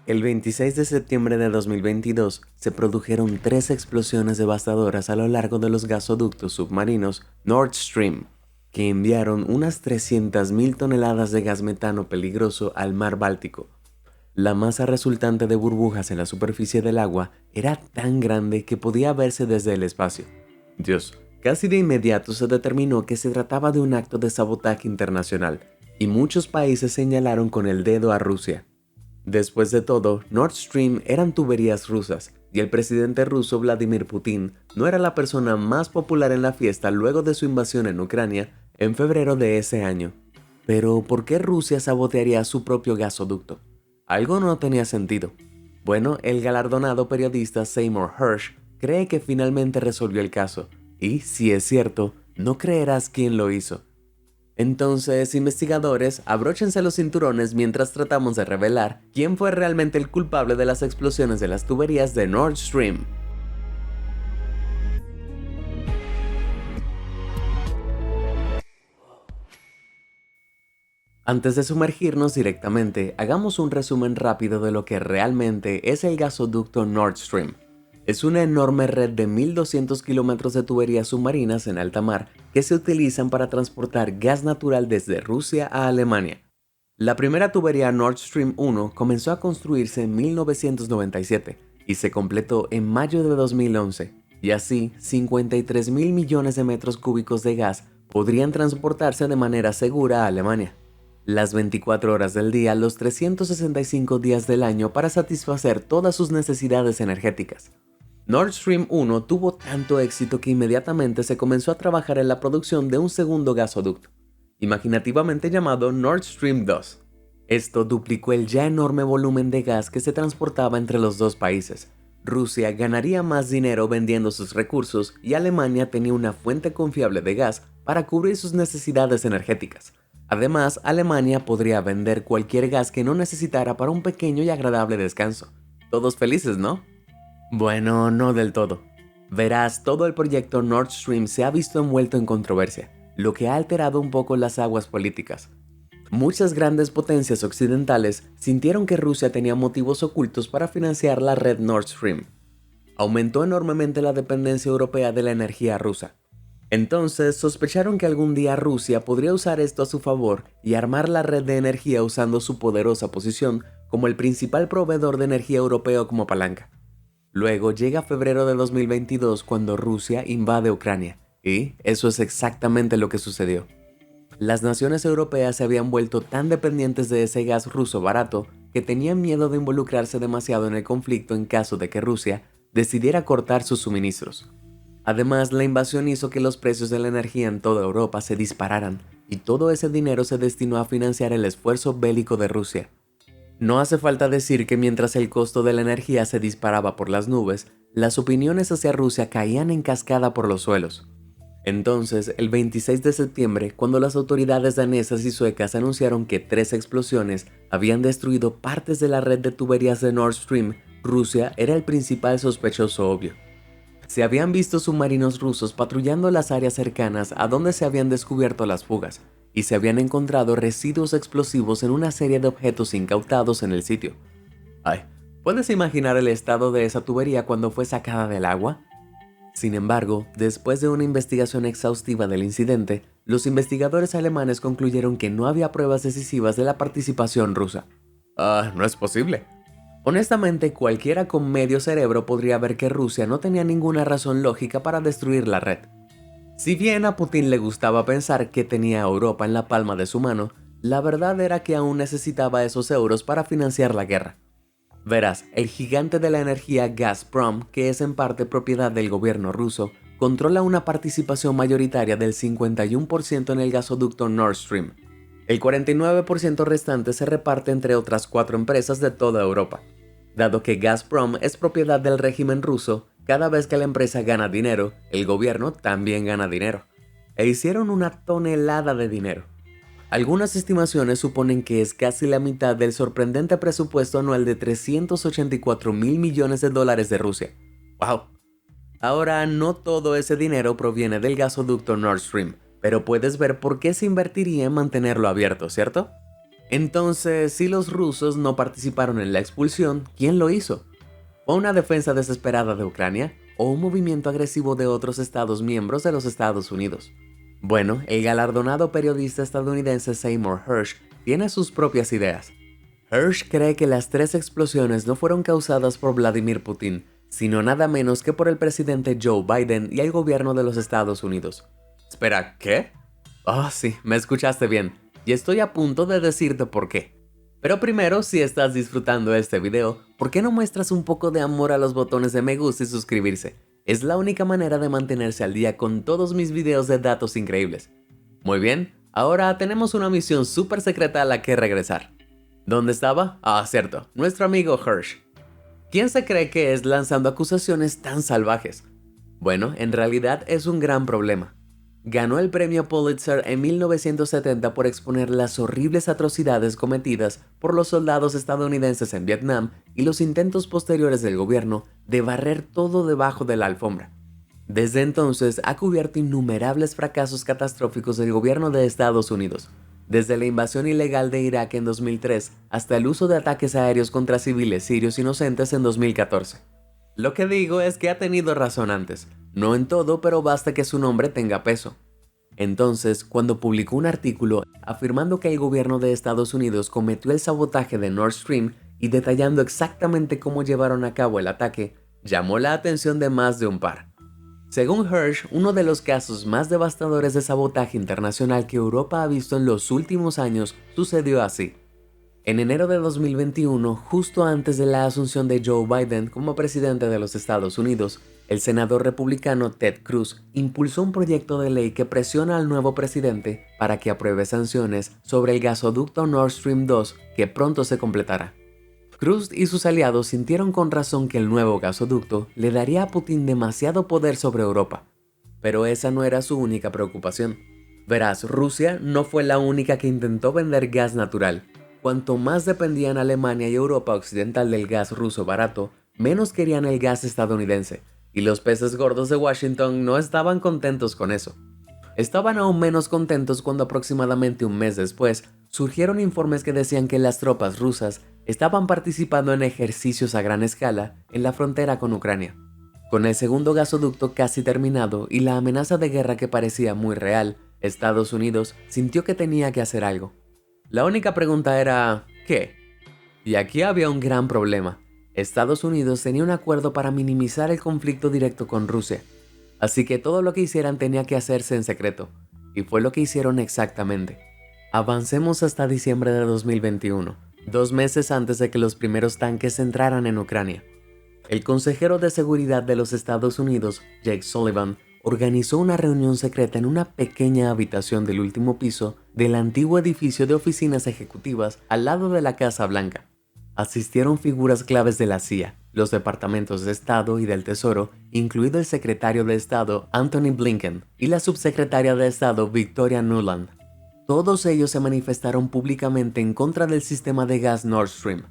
El 26 de septiembre de 2022 se produjeron tres explosiones devastadoras a lo largo de los gasoductos submarinos Nord Stream, que enviaron unas 300.000 toneladas de gas metano peligroso al mar Báltico. La masa resultante de burbujas en la superficie del agua era tan grande que podía verse desde el espacio. Dios, casi de inmediato se determinó que se trataba de un acto de sabotaje internacional, y muchos países señalaron con el dedo a Rusia. Después de todo, Nord Stream eran tuberías rusas, y el presidente ruso Vladimir Putin no era la persona más popular en la fiesta luego de su invasión en Ucrania en febrero de ese año. Pero, ¿por qué Rusia sabotearía su propio gasoducto? Algo no tenía sentido. Bueno, el galardonado periodista Seymour Hersh cree que finalmente resolvió el caso, y, si es cierto, no creerás quién lo hizo. Entonces, investigadores, abróchense los cinturones mientras tratamos de revelar quién fue realmente el culpable de las explosiones de las tuberías de Nord Stream. Antes de sumergirnos directamente, hagamos un resumen rápido de lo que realmente es el gasoducto Nord Stream. Es una enorme red de 1.200 kilómetros de tuberías submarinas en alta mar que se utilizan para transportar gas natural desde Rusia a Alemania. La primera tubería Nord Stream 1 comenzó a construirse en 1997 y se completó en mayo de 2011, y así 53.000 millones de metros cúbicos de gas podrían transportarse de manera segura a Alemania. Las 24 horas del día, los 365 días del año para satisfacer todas sus necesidades energéticas. Nord Stream 1 tuvo tanto éxito que inmediatamente se comenzó a trabajar en la producción de un segundo gasoducto, imaginativamente llamado Nord Stream 2. Esto duplicó el ya enorme volumen de gas que se transportaba entre los dos países. Rusia ganaría más dinero vendiendo sus recursos y Alemania tenía una fuente confiable de gas para cubrir sus necesidades energéticas. Además, Alemania podría vender cualquier gas que no necesitara para un pequeño y agradable descanso. Todos felices, ¿no? Bueno, no del todo. Verás, todo el proyecto Nord Stream se ha visto envuelto en controversia, lo que ha alterado un poco las aguas políticas. Muchas grandes potencias occidentales sintieron que Rusia tenía motivos ocultos para financiar la red Nord Stream. Aumentó enormemente la dependencia europea de la energía rusa. Entonces sospecharon que algún día Rusia podría usar esto a su favor y armar la red de energía usando su poderosa posición como el principal proveedor de energía europeo como palanca. Luego llega febrero de 2022 cuando Rusia invade Ucrania, y eso es exactamente lo que sucedió. Las naciones europeas se habían vuelto tan dependientes de ese gas ruso barato que tenían miedo de involucrarse demasiado en el conflicto en caso de que Rusia decidiera cortar sus suministros. Además, la invasión hizo que los precios de la energía en toda Europa se dispararan, y todo ese dinero se destinó a financiar el esfuerzo bélico de Rusia. No hace falta decir que mientras el costo de la energía se disparaba por las nubes, las opiniones hacia Rusia caían en cascada por los suelos. Entonces, el 26 de septiembre, cuando las autoridades danesas y suecas anunciaron que 3 explosiones habían destruido partes de la red de tuberías de Nord Stream, Rusia era el principal sospechoso obvio. Se habían visto submarinos rusos patrullando las áreas cercanas a donde se habían descubierto las fugas, y se habían encontrado residuos explosivos en una serie de objetos incautados en el sitio. Ay, ¿puedes imaginar el estado de esa tubería cuando fue sacada del agua? Sin embargo, después de una investigación exhaustiva del incidente, los investigadores alemanes concluyeron que no había pruebas decisivas de la participación rusa. No es posible. Honestamente, cualquiera con medio cerebro podría ver que Rusia no tenía ninguna razón lógica para destruir la red. Si bien a Putin le gustaba pensar que tenía a Europa en la palma de su mano, la verdad era que aún necesitaba esos euros para financiar la guerra. Verás, el gigante de la energía Gazprom, que es en parte propiedad del gobierno ruso, controla una participación mayoritaria del 51% en el gasoducto Nord Stream. El 49% restante se reparte entre otras 4 empresas de toda Europa. Dado que Gazprom es propiedad del régimen ruso, cada vez que la empresa gana dinero, el gobierno también gana dinero. E hicieron una tonelada de dinero. Algunas estimaciones suponen que es casi la mitad del sorprendente presupuesto anual de 384.000 millones de dólares de Rusia. ¡Wow! Ahora, no todo ese dinero proviene del gasoducto Nord Stream, pero puedes ver por qué se invertiría en mantenerlo abierto, ¿cierto? Entonces, si los rusos no participaron en la expulsión, ¿quién lo hizo? ¿Fue una defensa desesperada de Ucrania o un movimiento agresivo de otros estados miembros de los Estados Unidos? Bueno, el galardonado periodista estadounidense Seymour Hersh tiene sus propias ideas. Hersh cree que las 3 explosiones no fueron causadas por Vladimir Putin, sino nada menos que por el presidente Joe Biden y el gobierno de los Estados Unidos. Espera, ¿qué? Sí, me escuchaste bien, y estoy a punto de decirte por qué. Pero primero, si estás disfrutando este video, ¿por qué no muestras un poco de amor a los botones de me gusta y suscribirse? Es la única manera de mantenerse al día con todos mis videos de datos increíbles. Muy bien, ahora tenemos una misión súper secreta a la que regresar. ¿Dónde estaba? Cierto, nuestro amigo Hersh. ¿Quién se cree que es lanzando acusaciones tan salvajes? Bueno, en realidad es un gran problema. Ganó el premio Pulitzer en 1970 por exponer las horribles atrocidades cometidas por los soldados estadounidenses en Vietnam y los intentos posteriores del gobierno de barrer todo debajo de la alfombra. Desde entonces ha cubierto innumerables fracasos catastróficos del gobierno de Estados Unidos, desde la invasión ilegal de Irak en 2003 hasta el uso de ataques aéreos contra civiles sirios inocentes en 2014. Lo que digo es que ha tenido razón antes, no en todo, pero basta que su nombre tenga peso. Entonces, cuando publicó un artículo afirmando que el gobierno de Estados Unidos cometió el sabotaje de Nord Stream y detallando exactamente cómo llevaron a cabo el ataque, llamó la atención de más de un par. Según Hersh, uno de los casos más devastadores de sabotaje internacional que Europa ha visto en los últimos años sucedió así. En enero de 2021, justo antes de la asunción de Joe Biden como presidente de los Estados Unidos, el senador republicano Ted Cruz impulsó un proyecto de ley que presiona al nuevo presidente para que apruebe sanciones sobre el gasoducto Nord Stream 2 que pronto se completará. Cruz y sus aliados sintieron con razón que el nuevo gasoducto le daría a Putin demasiado poder sobre Europa. Pero esa no era su única preocupación. Verás, Rusia no fue la única que intentó vender gas natural. Cuanto más dependían Alemania y Europa occidental del gas ruso barato, menos querían el gas estadounidense, y los peces gordos de Washington no estaban contentos con eso. Estaban aún menos contentos cuando aproximadamente un mes después surgieron informes que decían que las tropas rusas estaban participando en ejercicios a gran escala en la frontera con Ucrania. Con el segundo gasoducto casi terminado y la amenaza de guerra que parecía muy real, Estados Unidos sintió que tenía que hacer algo. La única pregunta era, ¿qué? Y aquí había un gran problema. Estados Unidos tenía un acuerdo para minimizar el conflicto directo con Rusia, así que todo lo que hicieran tenía que hacerse en secreto, y fue lo que hicieron exactamente. Avancemos hasta diciembre de 2021, 2 meses antes de que los primeros tanques entraran en Ucrania. El consejero de seguridad de los Estados Unidos, Jake Sullivan, organizó una reunión secreta en una pequeña habitación del último piso del antiguo edificio de oficinas ejecutivas al lado de la Casa Blanca. Asistieron figuras claves de la CIA, los departamentos de Estado y del Tesoro, incluido el secretario de Estado Antony Blinken y la subsecretaria de Estado Victoria Nuland. Todos ellos se manifestaron públicamente en contra del sistema de gas Nord Stream.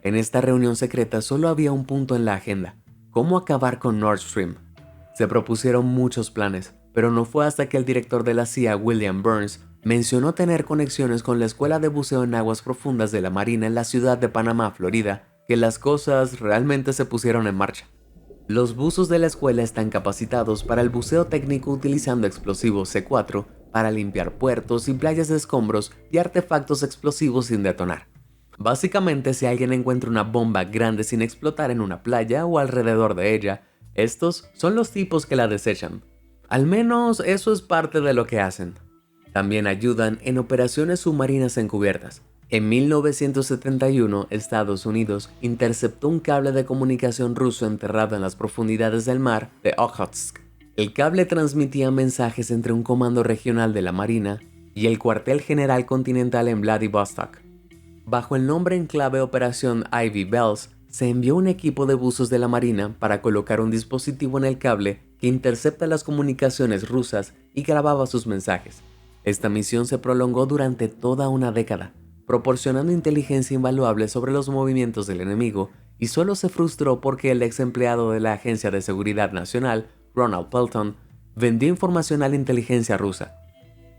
En esta reunión secreta solo había un punto en la agenda: cómo acabar con Nord Stream. Se propusieron muchos planes, pero no fue hasta que el director de la CIA, William Burns, mencionó tener conexiones con la Escuela de Buceo en Aguas Profundas de la Marina en la ciudad de Panamá, Florida, que las cosas realmente se pusieron en marcha. Los buzos de la escuela están capacitados para el buceo técnico utilizando explosivos C4 para limpiar puertos y playas de escombros y artefactos explosivos sin detonar. Básicamente, si alguien encuentra una bomba grande sin explotar en una playa o alrededor de ella, estos son los tipos que la desechan. Al menos eso es parte de lo que hacen. También ayudan en operaciones submarinas encubiertas. En 1971, Estados Unidos interceptó un cable de comunicación ruso enterrado en las profundidades del mar de Okhotsk. El cable transmitía mensajes entre un comando regional de la Marina y el cuartel general continental en Vladivostok. Bajo el nombre en clave Operación Ivy Bells, se envió un equipo de buzos de la Marina para colocar un dispositivo en el cable que intercepta las comunicaciones rusas y grababa sus mensajes. Esta misión se prolongó durante toda una década, proporcionando inteligencia invaluable sobre los movimientos del enemigo, y solo se frustró porque el ex empleado de la Agencia de Seguridad Nacional, Ronald Pelton, vendió información a la inteligencia rusa.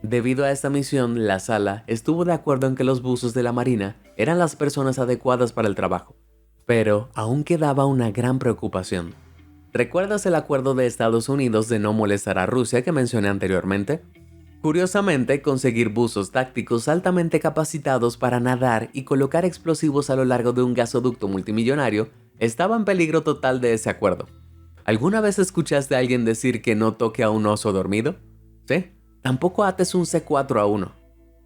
Debido a esta misión, la sala estuvo de acuerdo en que los buzos de la Marina eran las personas adecuadas para el trabajo, pero aún quedaba una gran preocupación. ¿Recuerdas el acuerdo de Estados Unidos de no molestar a Rusia que mencioné anteriormente? Curiosamente, conseguir buzos tácticos altamente capacitados para nadar y colocar explosivos a lo largo de un gasoducto multimillonario estaba en peligro total de ese acuerdo. ¿Alguna vez escuchaste a alguien decir que no toque a un oso dormido? ¿Sí? Tampoco ates un C4 a uno.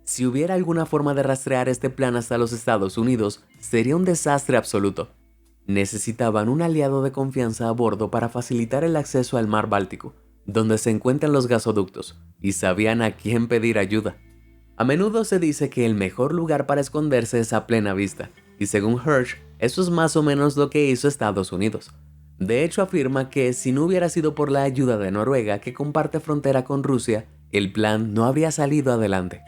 Si hubiera alguna forma de rastrear este plan hasta los Estados Unidos, sería un desastre absoluto. Necesitaban un aliado de confianza a bordo para facilitar el acceso al mar Báltico, donde se encuentran los gasoductos, y sabían a quién pedir ayuda. A menudo se dice que el mejor lugar para esconderse es a plena vista, y según Hirsch, eso es más o menos lo que hizo Estados Unidos. De hecho, afirma que si no hubiera sido por la ayuda de Noruega, que comparte frontera con Rusia, el plan no habría salido adelante.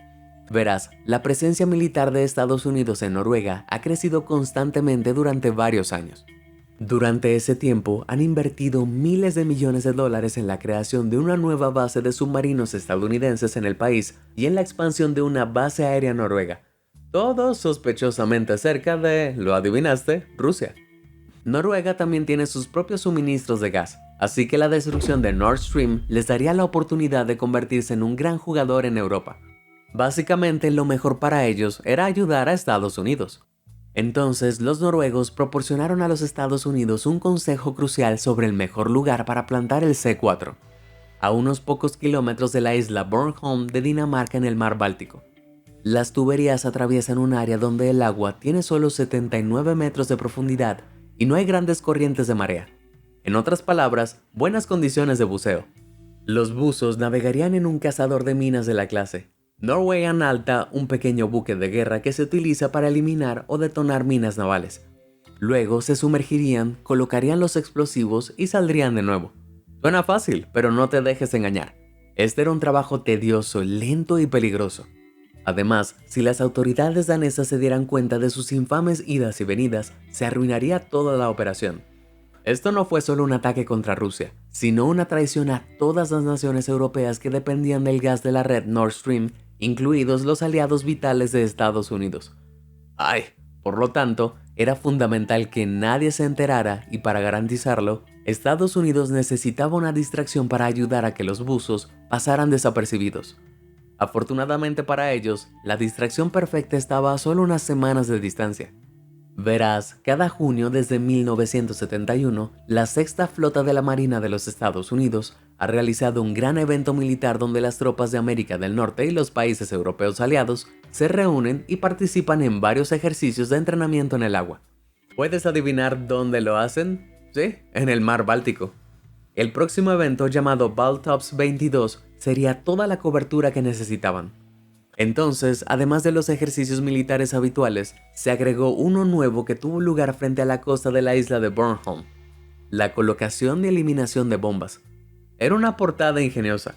Verás, la presencia militar de Estados Unidos en Noruega ha crecido constantemente durante varios años. Durante ese tiempo han invertido miles de millones de dólares en la creación de una nueva base de submarinos estadounidenses en el país y en la expansión de una base aérea noruega. Todo sospechosamente cerca de, lo adivinaste, Rusia. Noruega también tiene sus propios suministros de gas, así que la destrucción de Nord Stream les daría la oportunidad de convertirse en un gran jugador en Europa. Básicamente, lo mejor para ellos era ayudar a Estados Unidos. Entonces, los noruegos proporcionaron a los Estados Unidos un consejo crucial sobre el mejor lugar para plantar el C4, a unos pocos kilómetros de la isla Bornholm de Dinamarca en el mar Báltico. Las tuberías atraviesan un área donde el agua tiene solo 79 metros de profundidad y no hay grandes corrientes de marea. En otras palabras, buenas condiciones de buceo. Los buzos navegarían en un cazador de minas de la clase Norwegian Alta, un pequeño buque de guerra que se utiliza para eliminar o detonar minas navales. Luego se sumergirían, colocarían los explosivos y saldrían de nuevo. Suena fácil, pero no te dejes engañar. Este era un trabajo tedioso, lento y peligroso. Además, si las autoridades danesas se dieran cuenta de sus infames idas y venidas, se arruinaría toda la operación. Esto no fue solo un ataque contra Rusia, sino una traición a todas las naciones europeas que dependían del gas de la red Nord Stream, incluidos los aliados vitales de Estados Unidos. Por lo tanto, era fundamental que nadie se enterara y para garantizarlo, Estados Unidos necesitaba una distracción para ayudar a que los buzos pasaran desapercibidos. Afortunadamente para ellos, la distracción perfecta estaba a solo unas semanas de distancia. Verás, cada junio desde 1971, la Sexta Flota de la Marina de los Estados Unidos ha realizado un gran evento militar donde las tropas de América del Norte y los países europeos aliados se reúnen y participan en varios ejercicios de entrenamiento en el agua. ¿Puedes adivinar dónde lo hacen? Sí, en el mar Báltico. El próximo evento, llamado Baltops 22, sería toda la cobertura que necesitaban. Entonces, además de los ejercicios militares habituales, se agregó uno nuevo que tuvo lugar frente a la costa de la isla de Bornholm: la colocación y eliminación de bombas. Era una portada ingeniosa.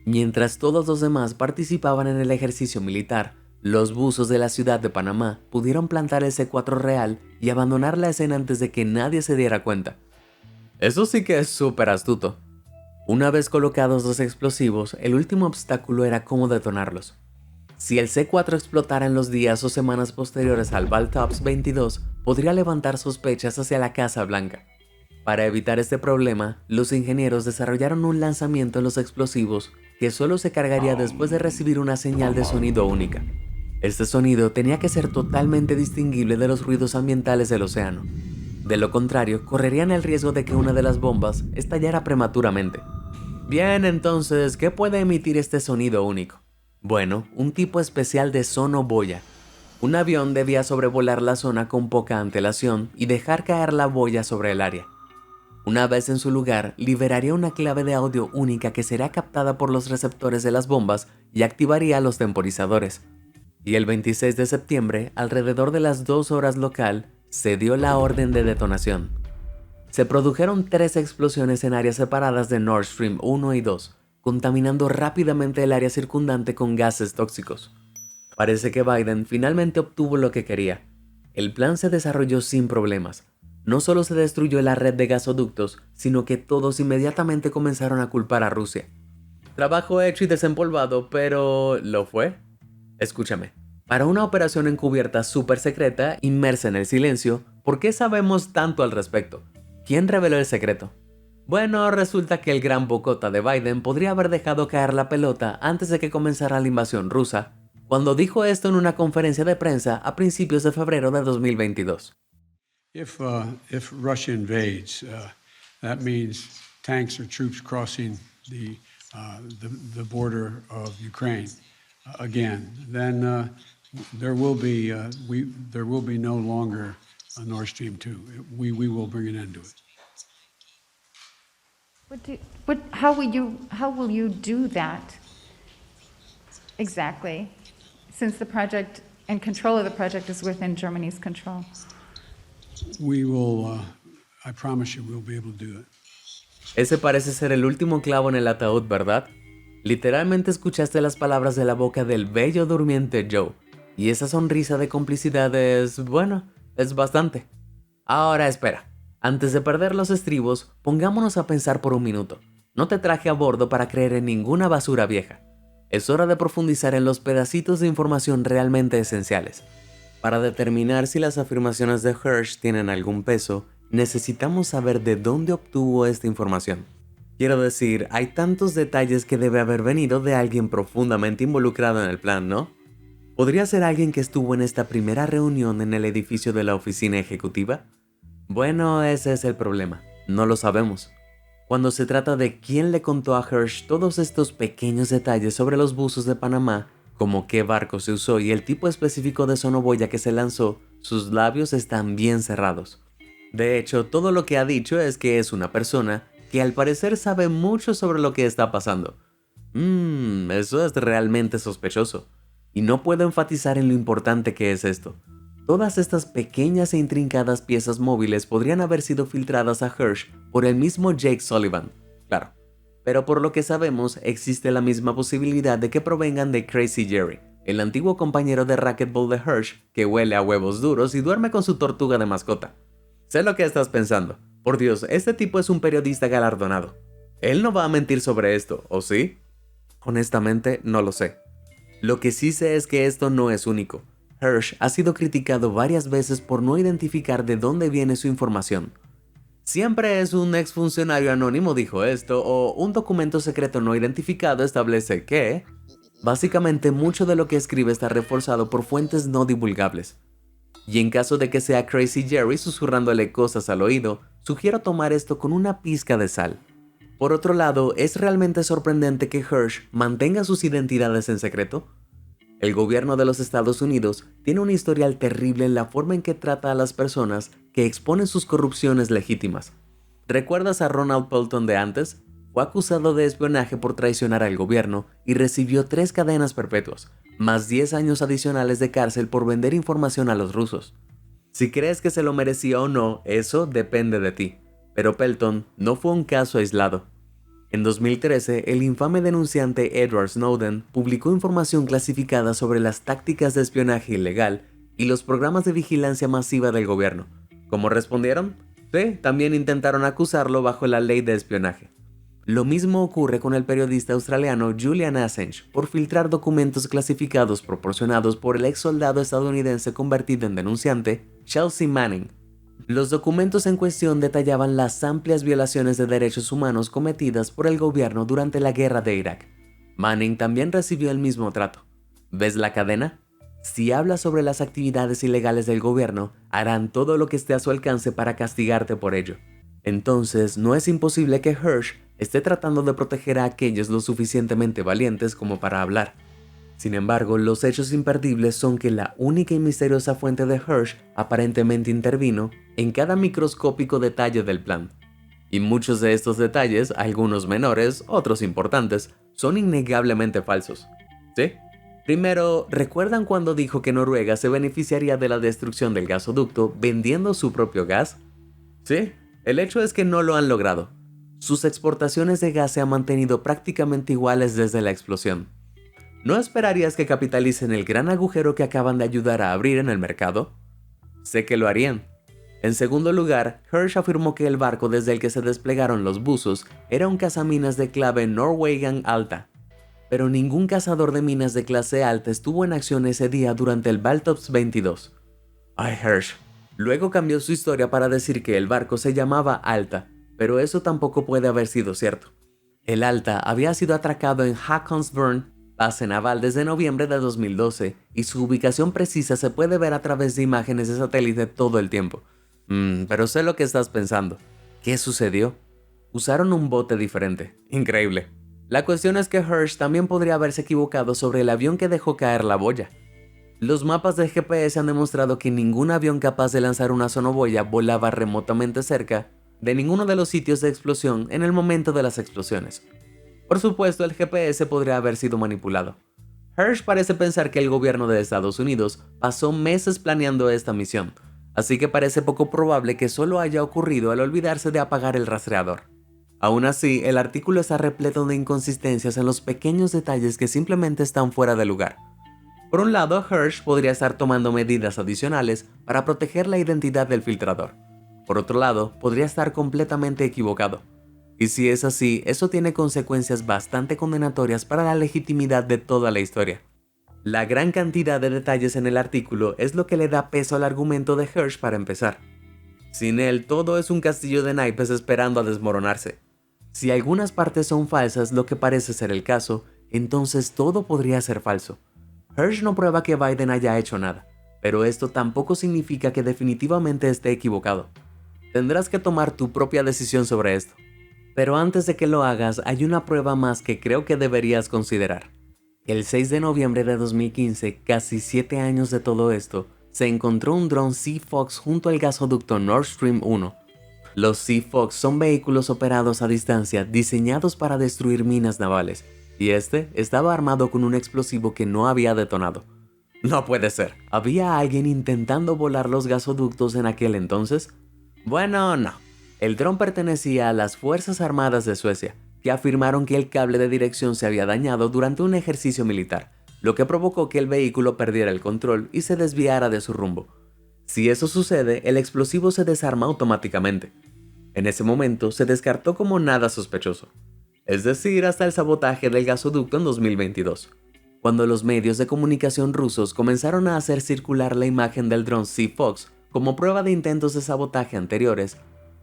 Mientras todos los demás participaban en el ejercicio militar, los buzos de la ciudad de Panamá pudieron plantar el C4 real y abandonar la escena antes de que nadie se diera cuenta. Eso sí que es súper astuto. Una vez colocados los explosivos, el último obstáculo era cómo detonarlos. Si el C4 explotara en los días o semanas posteriores al Baltops 22, podría levantar sospechas hacia la Casa Blanca. Para evitar este problema, los ingenieros desarrollaron un lanzamiento en los explosivos que solo se cargaría después de recibir una señal de sonido única. Este sonido tenía que ser totalmente distinguible de los ruidos ambientales del océano. De lo contrario, correrían el riesgo de que una de las bombas estallara prematuramente. Bien, entonces, ¿qué puede emitir este sonido único? Bueno, un tipo especial de sonoboya. Un avión debía sobrevolar la zona con poca antelación y dejar caer la boya sobre el área. Una vez en su lugar, liberaría una clave de audio única que será captada por los receptores de las bombas y activaría los temporizadores. Y el 26 de septiembre, alrededor de las 2 horas local, se dio la orden de detonación. Se produjeron 3 explosiones en áreas separadas de Nord Stream 1 y 2, contaminando rápidamente el área circundante con gases tóxicos. Parece que Biden finalmente obtuvo lo que quería. El plan se desarrolló sin problemas. No solo se destruyó la red de gasoductos, sino que todos inmediatamente comenzaron a culpar a Rusia. Trabajo hecho y desempolvado, pero ¿lo fue? Escúchame, para una operación encubierta súper secreta, inmersa en el silencio, ¿por qué sabemos tanto al respecto? ¿Quién reveló el secreto? Bueno, resulta que el gran bocota de Biden podría haber dejado caer la pelota antes de que comenzara la invasión rusa, cuando dijo esto en una conferencia de prensa a principios de febrero de 2022. If Russia invades, that means tanks or troops crossing the border of Ukraine again. Then there will be no longer a Nord Stream 2. We will bring an end to it. How will you do that exactly, since the project and control of the project is within Germany's control? We will, I promise you, we'll be able to do it. Ese parece ser el último clavo en el ataúd, ¿verdad? Literalmente escuchaste las palabras de la boca del bello durmiente Joe, y esa sonrisa de complicidad es, bueno, es bastante. Ahora espera. Antes de perder los estribos, pongámonos a pensar por un minuto. No te traje a bordo para creer en ninguna basura vieja. Es hora de profundizar en los pedacitos de información realmente esenciales. Para determinar si las afirmaciones de Hersh tienen algún peso, necesitamos saber de dónde obtuvo esta información. Quiero decir, hay tantos detalles que debe haber venido de alguien profundamente involucrado en el plan, ¿no? ¿Podría ser alguien que estuvo en esta primera reunión en el edificio de la oficina ejecutiva? Bueno, ese es el problema. No lo sabemos. Cuando se trata de quién le contó a Hersh todos estos pequeños detalles sobre los buzos de Panamá, como qué barco se usó y el tipo específico de sonoboya que se lanzó, sus labios están bien cerrados. De hecho, todo lo que ha dicho es que es una persona que al parecer sabe mucho sobre lo que está pasando. Eso es realmente sospechoso. Y no puedo enfatizar en lo importante que es esto. Todas estas pequeñas e intrincadas piezas móviles podrían haber sido filtradas a Hersh por el mismo Jake Sullivan, claro. Pero por lo que sabemos, existe la misma posibilidad de que provengan de Crazy Jerry, el antiguo compañero de racquetball de Hersh que huele a huevos duros y duerme con su tortuga de mascota. Sé lo que estás pensando. Por Dios, este tipo es un periodista galardonado. Él no va a mentir sobre esto, ¿o sí? Honestamente, no lo sé. Lo que sí sé es que esto no es único. Hersh ha sido criticado varias veces por no identificar de dónde viene su información. Siempre es un exfuncionario anónimo dijo esto, o un documento secreto no identificado establece que, básicamente mucho de lo que escribe está reforzado por fuentes no divulgables. Y en caso de que sea Crazy Jerry susurrándole cosas al oído, sugiero tomar esto con una pizca de sal. Por otro lado, ¿es realmente sorprendente que Hersh mantenga sus identidades en secreto? El gobierno de los Estados Unidos tiene un historial terrible en la forma en que trata a las personas que exponen sus corrupciones legítimas. ¿Recuerdas a Ronald Pelton de antes? Fue acusado de espionaje por traicionar al gobierno y recibió 3 cadenas perpetuas, más 10 años adicionales de cárcel por vender información a los rusos. Si crees que se lo merecía o no, eso depende de ti. Pero Pelton no fue un caso aislado. En 2013, el infame denunciante Edward Snowden publicó información clasificada sobre las tácticas de espionaje ilegal y los programas de vigilancia masiva del gobierno. ¿Cómo respondieron? Sí, también intentaron acusarlo bajo la ley de espionaje. Lo mismo ocurre con el periodista australiano Julian Assange por filtrar documentos clasificados proporcionados por el ex soldado estadounidense convertido en denunciante, Chelsea Manning. Los documentos en cuestión detallaban las amplias violaciones de derechos humanos cometidas por el gobierno durante la guerra de Irak. Manning también recibió el mismo trato. ¿Ves la cadena? Si hablas sobre las actividades ilegales del gobierno, harán todo lo que esté a su alcance para castigarte por ello. Entonces, no es imposible que Hersh esté tratando de proteger a aquellos lo suficientemente valientes como para hablar. Sin embargo, los hechos imperdibles son que la única y misteriosa fuente de Hersh aparentemente intervino en cada microscópico detalle del plan. Y muchos de estos detalles, algunos menores, otros importantes, son innegablemente falsos. ¿Sí? Primero, ¿recuerdan cuando dijo que Noruega se beneficiaría de la destrucción del gasoducto vendiendo su propio gas? Sí, el hecho es que no lo han logrado. Sus exportaciones de gas se han mantenido prácticamente iguales desde la explosión. ¿No esperarías que capitalicen el gran agujero que acaban de ayudar a abrir en el mercado? Sé que lo harían. En segundo lugar, Hersh afirmó que el barco desde el que se desplegaron los buzos era un cazaminas de clave Norwegian Alta, pero ningún cazador de minas de clase alta estuvo en acción ese día durante el Baltops 22. Ay, Hersh. Luego cambió su historia para decir que el barco se llamaba Alta, pero eso tampoco puede haber sido cierto. El Alta había sido atracado en Håkonsvern, base naval, desde noviembre de 2012, y su ubicación precisa se puede ver a través de imágenes de satélite todo el tiempo. Pero sé lo que estás pensando. ¿Qué sucedió? Usaron un bote diferente. Increíble. La cuestión es que Hersh también podría haberse equivocado sobre el avión que dejó caer la boya. Los mapas de GPS han demostrado que ningún avión capaz de lanzar una sonoboya volaba remotamente cerca de ninguno de los sitios de explosión en el momento de las explosiones. Por supuesto, el GPS podría haber sido manipulado. Hersh parece pensar que el gobierno de Estados Unidos pasó meses planeando esta misión, así que parece poco probable que solo haya ocurrido al olvidarse de apagar el rastreador. Aún así, el artículo está repleto de inconsistencias en los pequeños detalles que simplemente están fuera de lugar. Por un lado, Hersh podría estar tomando medidas adicionales para proteger la identidad del filtrador. Por otro lado, podría estar completamente equivocado. Y si es así, eso tiene consecuencias bastante condenatorias para la legitimidad de toda la historia. La gran cantidad de detalles en el artículo es lo que le da peso al argumento de Hersh para empezar. Sin él, todo es un castillo de naipes esperando a desmoronarse. Si algunas partes son falsas, lo que parece ser el caso, entonces todo podría ser falso. Hersh no prueba que Biden haya hecho nada, pero esto tampoco significa que definitivamente esté equivocado. Tendrás que tomar tu propia decisión sobre esto. Pero antes de que lo hagas, hay una prueba más que creo que deberías considerar. El 6 de noviembre de 2015, casi 7 años de todo esto, se encontró un dron Sea Fox junto al gasoducto Nord Stream 1. Los Sea Fox son vehículos operados a distancia diseñados para destruir minas navales, y este estaba armado con un explosivo que no había detonado. No puede ser. ¿Había alguien intentando volar los gasoductos en aquel entonces? Bueno, no. El dron pertenecía a las Fuerzas Armadas de Suecia, que afirmaron que el cable de dirección se había dañado durante un ejercicio militar, lo que provocó que el vehículo perdiera el control y se desviara de su rumbo. Si eso sucede, el explosivo se desarma automáticamente. En ese momento se descartó como nada sospechoso, es decir, hasta el sabotaje del gasoducto en 2022. Cuando los medios de comunicación rusos comenzaron a hacer circular la imagen del dron Sea Fox como prueba de intentos de sabotaje anteriores,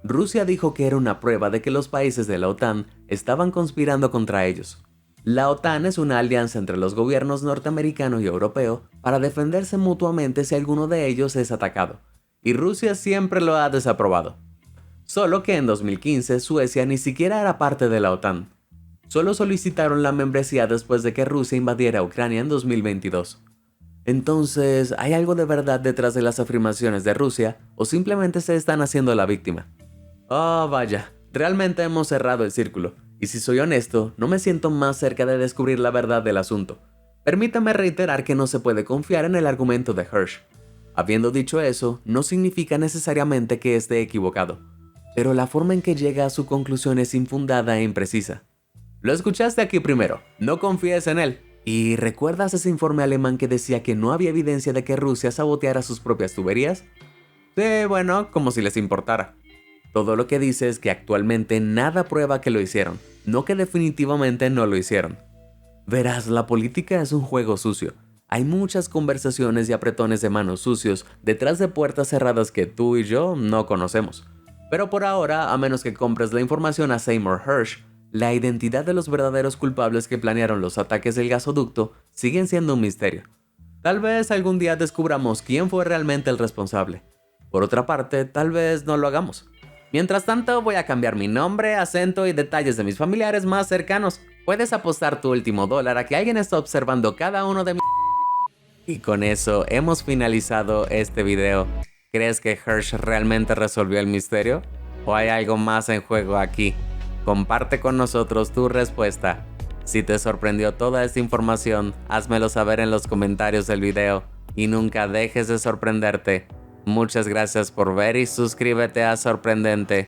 Rusia dijo que era una prueba de que los países de la OTAN estaban conspirando contra ellos. La OTAN es una alianza entre los gobiernos norteamericano y europeo para defenderse mutuamente si alguno de ellos es atacado, y Rusia siempre lo ha desaprobado. Solo que en 2015 Suecia ni siquiera era parte de la OTAN. Solo solicitaron la membresía después de que Rusia invadiera Ucrania en 2022. Entonces, ¿hay algo de verdad detrás de las afirmaciones de Rusia o simplemente se están haciendo la víctima? Oh, vaya, realmente hemos cerrado el círculo, y si soy honesto, no me siento más cerca de descubrir la verdad del asunto. Permítame reiterar que no se puede confiar en el argumento de Hersh. Habiendo dicho eso, no significa necesariamente que esté equivocado, pero la forma en que llega a su conclusión es infundada e imprecisa. Lo escuchaste aquí primero, no confíes en él. ¿Y recuerdas ese informe alemán que decía que no había evidencia de que Rusia saboteara sus propias tuberías? Sí, bueno, como si les importara. Todo lo que dice es que actualmente nada prueba que lo hicieron, no que definitivamente no lo hicieron. Verás, la política es un juego sucio. Hay muchas conversaciones y apretones de manos sucios detrás de puertas cerradas que tú y yo no conocemos. Pero por ahora, a menos que compres la información a Seymour Hersh, la identidad de los verdaderos culpables que planearon los ataques del gasoducto siguen siendo un misterio. Tal vez algún día descubramos quién fue realmente el responsable. Por otra parte, tal vez no lo hagamos. Mientras tanto, voy a cambiar mi nombre, acento y detalles de mis familiares más cercanos. Puedes apostar tu último dólar a que alguien está observando cada uno de mis... Y con eso hemos finalizado este video. ¿Crees que Hersh realmente resolvió el misterio? ¿O hay algo más en juego aquí? Comparte con nosotros tu respuesta. Si te sorprendió toda esta información, házmelo saber en los comentarios del video y nunca dejes de sorprenderte. Muchas gracias por ver y suscríbete a Sorprendente.